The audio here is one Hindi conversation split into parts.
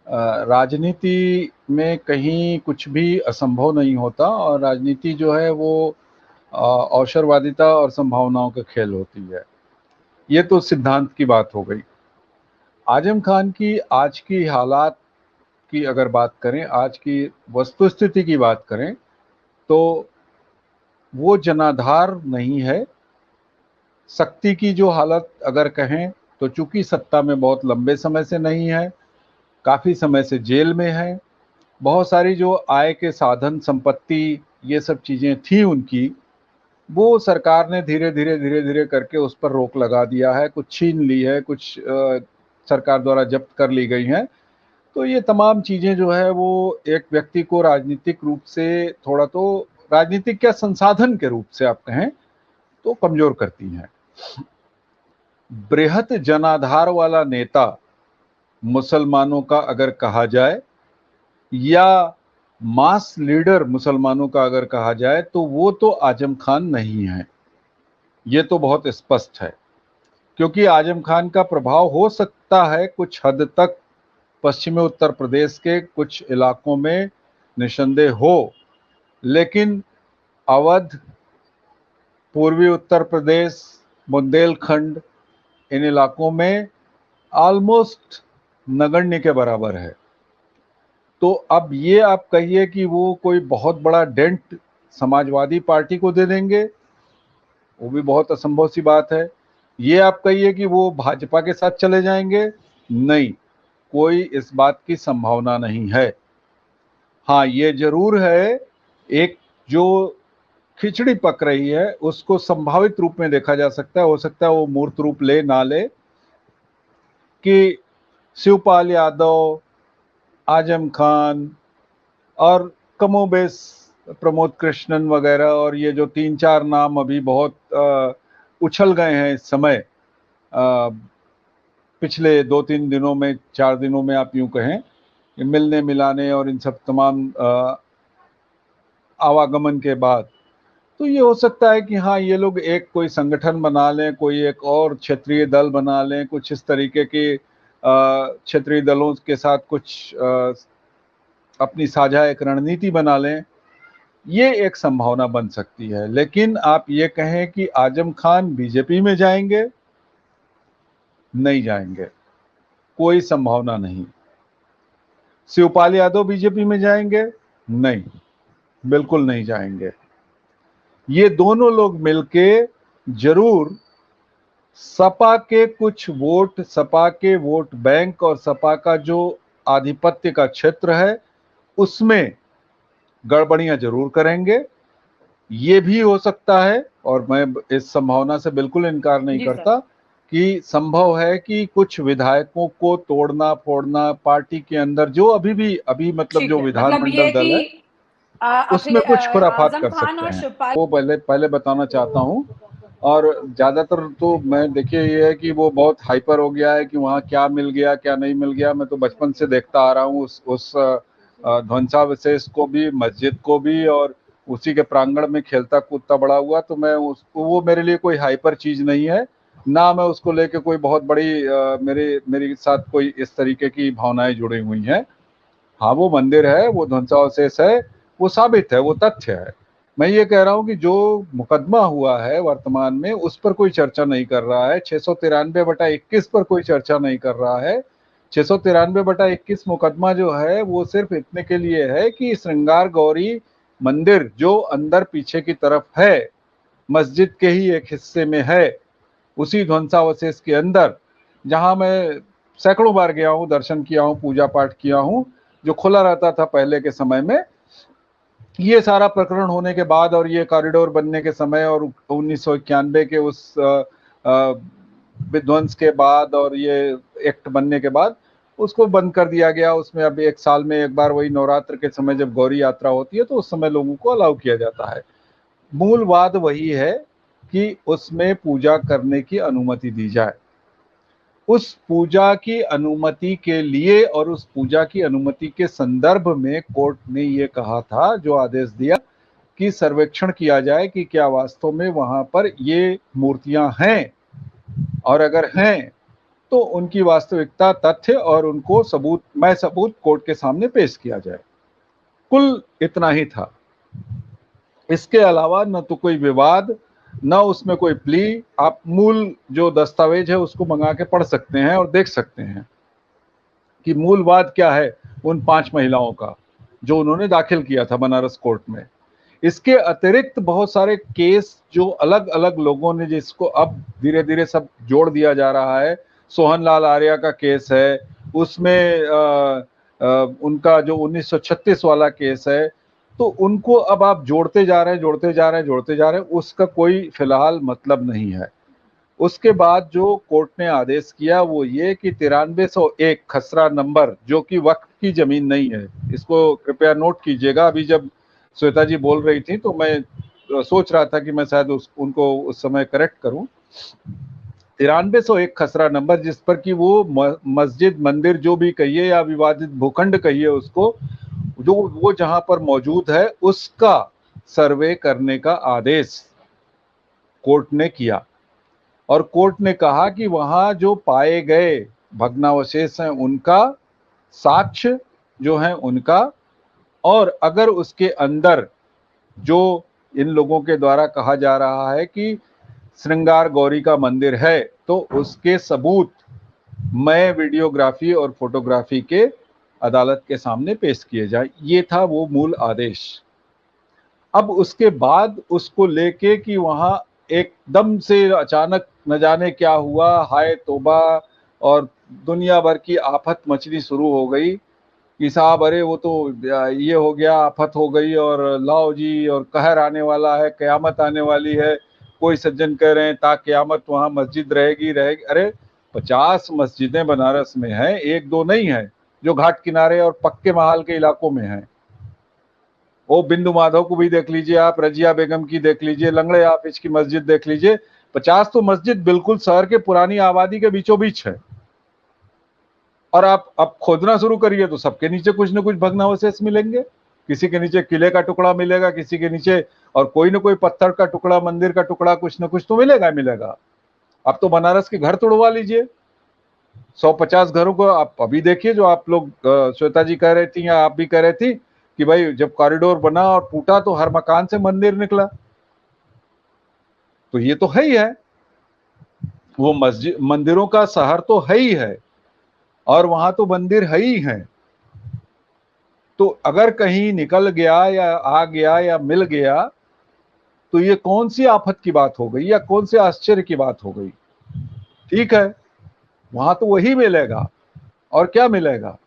राजनीति में कहीं कुछ भी असंभव नहीं होता और राजनीति जो है वो अवसरवादिता और संभावनाओं का खेल होती है। ये तो सिद्धांत की बात हो गई। आजम खान की आज की हालात की अगर बात करें, आज की वस्तुस्थिति की बात करें, तो वो जनाधार नहीं है। शक्ति की जो हालत अगर कहें तो चूंकि सत्ता में बहुत लंबे समय से नहीं है, काफ़ी समय से जेल में है, बहुत सारी जो आय के साधन संपत्ति ये सब चीज़ें थी उनकी, वो सरकार ने धीरे धीरे करके उस पर रोक लगा दिया है, कुछ छीन ली है, कुछ सरकार द्वारा जब्त कर ली गई हैं। तो ये तमाम चीज़ें जो है वो एक व्यक्ति को राजनीतिक रूप से थोड़ा तो राजनीतिक क्या संसाधन के रूप से आप कहें तो कमज़ोर करती हैं। बृहत जनाधार वाला नेता मुसलमानों का अगर कहा जाए या मास लीडर मुसलमानों का अगर कहा जाए तो वो तो आजम खान नहीं है। ये तो बहुत स्पष्ट है, क्योंकि आजम खान का प्रभाव हो सकता है कुछ हद तक पश्चिमी उत्तर प्रदेश के कुछ इलाकों में निसंदेह हो, लेकिन अवध, पूर्वी उत्तर प्रदेश, बुंदेलखंड, इन इलाकों में ऑलमोस्ट नगण्य के बराबर है। तो अब ये आप कहिए कि वो कोई बहुत बड़ा डेंट समाजवादी पार्टी को दे देंगे, वो भी बहुत असंभव सी बात है। ये आप कहिए कि वो भाजपा के साथ चले जाएंगे, नहीं, कोई इस बात की संभावना नहीं है। हाँ, ये जरूर है, एक जो खिचड़ी पक रही है उसको संभावित रूप में देखा जा सकता है, हो सकता है वो मूर्त रूप ले ना ले, कि शिवपाल यादव, आजम खान और कमोबेश प्रमोद कृष्णन वगैरह, और ये जो 3-4 नाम अभी बहुत उछल गए हैं इस समय, पिछले 2-3 दिनों में, 4 दिनों में आप यूं कहें, मिलने मिलाने और इन सब तमाम आवागमन के बाद, तो ये हो सकता है कि हाँ, ये लोग एक कोई संगठन बना लें, कोई एक और क्षेत्रीय दल बना लें, कुछ इस तरीके के क्षेत्रीय दलों के साथ कुछ अपनी साझा एक रणनीति बना लें। ये एक संभावना बन सकती है। लेकिन आप ये कहें कि आजम खान बीजेपी में जाएंगे, नहीं जाएंगे, कोई संभावना नहीं। शिवपाल यादव बीजेपी में जाएंगे, नहीं, बिल्कुल नहीं जाएंगे। ये दोनों लोग मिलके जरूर सपा के कुछ वोट, सपा के वोट बैंक और सपा का जो आधिपत्य का क्षेत्र है उसमें गड़बड़ियां जरूर करेंगे। ये भी हो सकता है, और मैं इस संभावना से बिल्कुल इनकार नहीं जी सर। करता, कि संभव है कि कुछ विधायकों को तोड़ना फोड़ना पार्टी के अंदर, जो अभी मतलब ठीक जो है, मतलब ये विधानमंडल कि दल है उसमें कुछ खुराफात आजम कर खान सकते और हैं। शिवपाल। वो पहले पहले बताना चाहता हूँ। और ज्यादातर तो मैं देखिए ये है कि वो बहुत हाइपर हो गया है कि वहाँ क्या मिल गया क्या नहीं मिल गया। मैं तो बचपन से देखता आ रहा हूँ उस ध्वंसावशेष को भी, मस्जिद को भी, और उसी के प्रांगण में खेलता कूदता बड़ा हुआ। तो मैं उसको, वो मेरे लिए कोई हाइपर चीज नहीं है, ना मैं उसको लेके कोई बहुत बड़ी मेरे साथ कोई इस तरीके की भावनाएं जुड़ी हुई हैं। हाँ, वो मंदिर है, वो ध्वंसावशेष है, वो साबित है, वो तथ्य है। मैं ये कह रहा हूँ कि जो मुकदमा हुआ है वर्तमान में उस पर कोई चर्चा नहीं कर रहा है, 693/21 पर कोई चर्चा नहीं कर रहा है। 693/21 मुकदमा जो है वो सिर्फ इतने के लिए है कि श्रृंगार गौरी मंदिर जो अंदर पीछे की तरफ है, मस्जिद के ही एक हिस्से में है, उसी ध्वंसावशेष के अंदर, जहां मैं सैकड़ों बार गया हूँ, दर्शन किया हूँ, पूजा पाठ किया हूँ, जो खुला रहता था पहले के समय में। ये सारा प्रकरण होने के बाद और ये कॉरिडोर बनने के समय और 1991 के उस विध्वंस के बाद और ये एक्ट बनने के बाद उसको बंद कर दिया गया। उसमें अब 1 साल में एक बार, वही नवरात्र के समय जब गौरी यात्रा होती है तो उस समय लोगों को अलाउ किया जाता है। मूल बात वही है कि उसमें पूजा करने की अनुमति दी जाए। उस पूजा की अनुमति के लिए और उस पूजा की अनुमति के संदर्भ में कोर्ट ने ये कहा था, जो आदेश दिया, कि सर्वेक्षण किया जाए कि क्या वास्तव में वहां पर ये मूर्तियां हैं, और अगर हैं तो उनकी वास्तविकता, तथ्य और उनको सबूत कोर्ट के सामने पेश किया जाए। कुल इतना ही था। इसके अलावा न तो कोई विवाद, न उसमें कोई प्ली। आप मूल जो दस्तावेज है उसको मंगा के पढ़ सकते हैं और देख सकते हैं कि मूल वाद क्या है उन 5 महिलाओं का, जो उन्होंने दाखिल किया था बनारस कोर्ट में। इसके अतिरिक्त बहुत सारे केस जो अलग अलग लोगों ने, जिसको अब धीरे धीरे सब जोड़ दिया जा रहा है। सोहन लाल आर्या का केस है, उसमें उनका जो 1936 वाला केस है, तो उनको अब आप जोड़ते जा रहे हैं, उसका कोई फिलहाल मतलब नहीं है। उसके बाद जो कोर्ट ने आदेश किया वो ये कि 9301 खसरा नंबर, जो कि वक्फ की जमीन नहीं है, इसको कृपया नोट कीजिएगा। अभी जब श्वेता जी बोल रही थी तो मैं सोच रहा था कि मैं शायद उनको उस समय करेक्ट करूं। 9301 खसरा नंबर, जिस पर कि वो मस्जिद, मंदिर जो भी कहिए या विवादित भूखंड कहिए उसको, जो वो जहां पर मौजूद है उसका सर्वे करने का आदेश कोर्ट ने किया। और कोर्ट ने कहा कि वहां जो पाए गए भग्नावशेष हैं उनका, साक्ष्य जो है उनका, और अगर उसके अंदर जो इन लोगों के द्वारा कहा जा रहा है कि श्रृंगार गौरी का मंदिर है, तो उसके सबूत मैं वीडियोग्राफी और फोटोग्राफी के अदालत के सामने पेश किए जाए। ये था वो मूल आदेश। अब उसके बाद उसको लेके कि वहां एकदम से अचानक न जाने क्या हुआ, हाय तौबा, और दुनिया भर की आफत मचनी शुरू हो गई कि साहब अरे वो तो ये हो गया, आफत हो गई और लाओ जी, और कहर आने वाला है, कयामत आने वाली है। कोई सज्जन कह रहे हैं ता कयामत वहां मस्जिद रहेगी। अरे 50 मस्जिदें बनारस में हैं, एक दो नहीं है, जो घाट किनारे और पक्के महाल के इलाकों में हैं। वो बिंदु माधव को भी देख लीजिए आप, रजिया बेगम की देख लीजिए, लंगड़े हाफिज की मस्जिद देख लीजिए। 50 तो मस्जिद बिल्कुल शहर के पुरानी आबादी के बीचों बीच है। और आप अब खोदना शुरू करिए तो सबके नीचे कुछ न कुछ भग्नावशेष मिलेंगे। किसी के नीचे किले का टुकड़ा मिलेगा, किसी के नीचे और कोई न कोई पत्थर का टुकड़ा, मंदिर का टुकड़ा, कुछ न कुछ तो मिलेगा। अब तो बनारस के घर तोड़वा लीजिए, 150 घरों को आप अभी देखिए, जो आप लोग श्वेता जी कह रही थी या आप भी कह रहे थी कि भाई जब कॉरिडोर बना और टूटा तो हर मकान से मंदिर निकला। तो ये तो है ही है, वो मस्जिद मंदिरों का शहर तो है ही है, और वहां तो मंदिर है ही है। तो अगर कहीं निकल गया या आ गया या मिल गया तो ये कौन सी आफत की बात हो गई या कौन से आश्चर्य की बात हो गई। ठीक है, वहां तो वही मिलेगा, और क्या मिलेगा।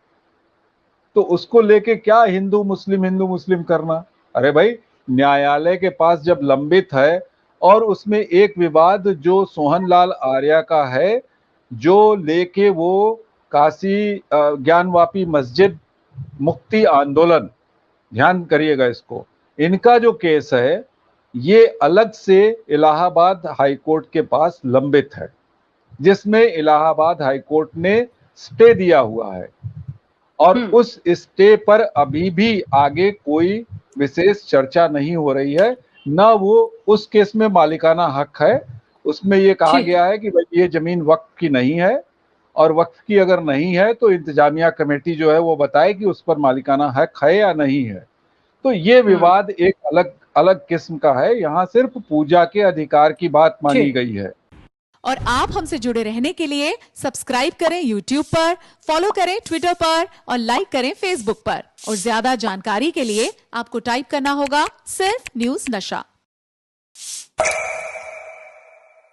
तो उसको लेके क्या हिंदू मुस्लिम करना। अरे भाई, न्यायालय के पास जब लंबित है, और उसमें एक विवाद जो सोहन लाल आर्या का है, जो लेके वो काशी ज्ञानवापी मस्जिद मुक्ति आंदोलन, ध्यान करिएगा इसको, इनका जो केस है ये अलग से इलाहाबाद हाईकोर्ट के पास लंबित है, जिसमें इलाहाबाद हाईकोर्ट ने स्टे दिया हुआ है। और उस स्टे पर अभी भी आगे कोई विशेष चर्चा नहीं हो रही है, ना वो उस केस में मालिकाना हक है। उसमें ये कहा गया है कि भाई ये जमीन वक्फ की नहीं है, और वक्फ की अगर नहीं है तो इंतजामिया कमेटी जो है वो बताए कि उस पर मालिकाना हक है या नहीं है। तो ये विवाद एक अलग अलग किस्म का है, यहाँ सिर्फ पूजा के अधिकार की बात मानी गई है। और आप हमसे जुड़े रहने के लिए सब्सक्राइब करें YouTube पर, फॉलो करें ट्विटर पर और लाइक करें Facebook पर। और ज्यादा जानकारी के लिए आपको टाइप करना होगा सिर्फ न्यूज नशा।